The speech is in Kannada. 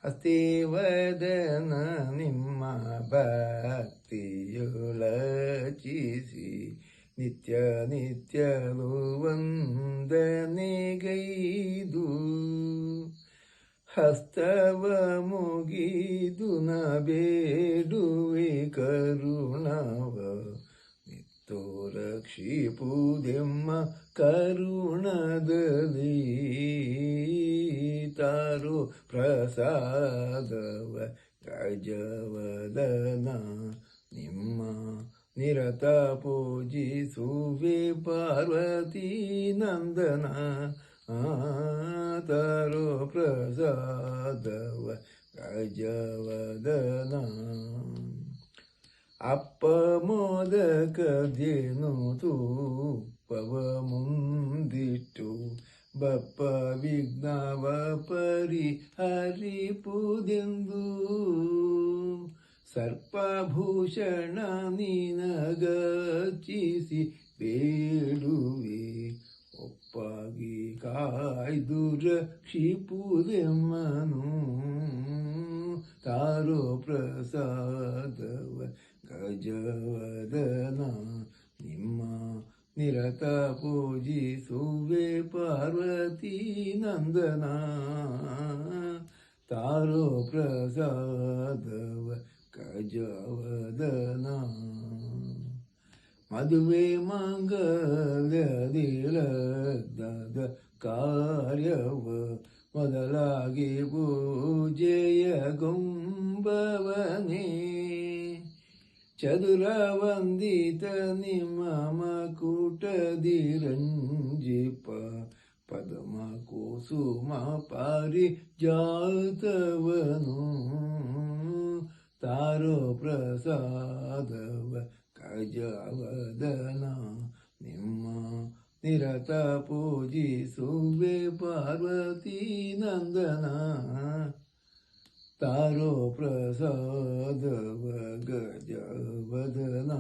ಹಸ್ತೇವದನ ನಿಮ್ಮ ಭಕ್ತಿಯುಲಚಿಸಿ ನಿತ್ಯ ನಿತ್ಯಲು ವಂದನೆಗೈದು ಹಸ್ತವ ಮುಗಿದು ನ ಬೇಡುವೆ ಕರುಣವ ನಿತ್ತು ರಕ್ಷಿಪುದೆಮ್ಮ ಕರುಣದಲ್ಲಿ ತಾರು ಪ್ರಸಾದವ ಗಜವದನ ನಿಮ್ಮ ನಿರತ ಪೂಜಿಸುವೆ ಪಾರ್ವತಿ ನಂದನ ತಾರೋ ಪ್ರಸಾದವ ಗಜವದನ ಅಪ್ಪ ಮೋದಕದೇನು ತೂಪವ ಮುಂದಿಟ್ಟು ಬಪ್ಪ ವಿಘ್ನವ ಪರಿಹರಿಪುದೆಂದು ಸರ್ಪಭೂಷಣ ನಿನಗರ್ಚಿಸಿ ಬೇಡುವೆ ಒಪ್ಪಾಗಿ ಕಾಯ್ದು ರಕ್ಷಿಪುದೆಮ್ಮನು ತಾರೋ ಪ್ರಸಾದವ ಗಜವದನ ನಿಮ್ಮ ನಿರತ ಪೂಜಿಸುವೆ ಪಾರ್ವತಿ ನಂದನ ತಾರೋ ಪ್ರಸಾದವ ಗಜವದನ ಮದುವೆ ಮಂಗಲ್ಯದಿಲದ ಕಾರ್ಯವ ಮೊದಲಾಗಿ ಪೂಜೆಯ ಗೊಂಬವನೇ ಚದುರ ವಂದಿತ ನಿಮ್ಮ ಮಕುಟದಿ ರಂಜಿಪ ಪದಮ ಕುಸುಮ ಪಾರಿಜಾತವನು ತಾರೋ ಪ್ರಸಾದವ ಗಜವದನ ನಿಮ್ಮ ನಿರತ ಪೂಜಿಸುವೆ ಪಾರ್ವತಿ ನಂದನ ತಾರೋ ಪ್ರಸಾದವ ಗಜವದನ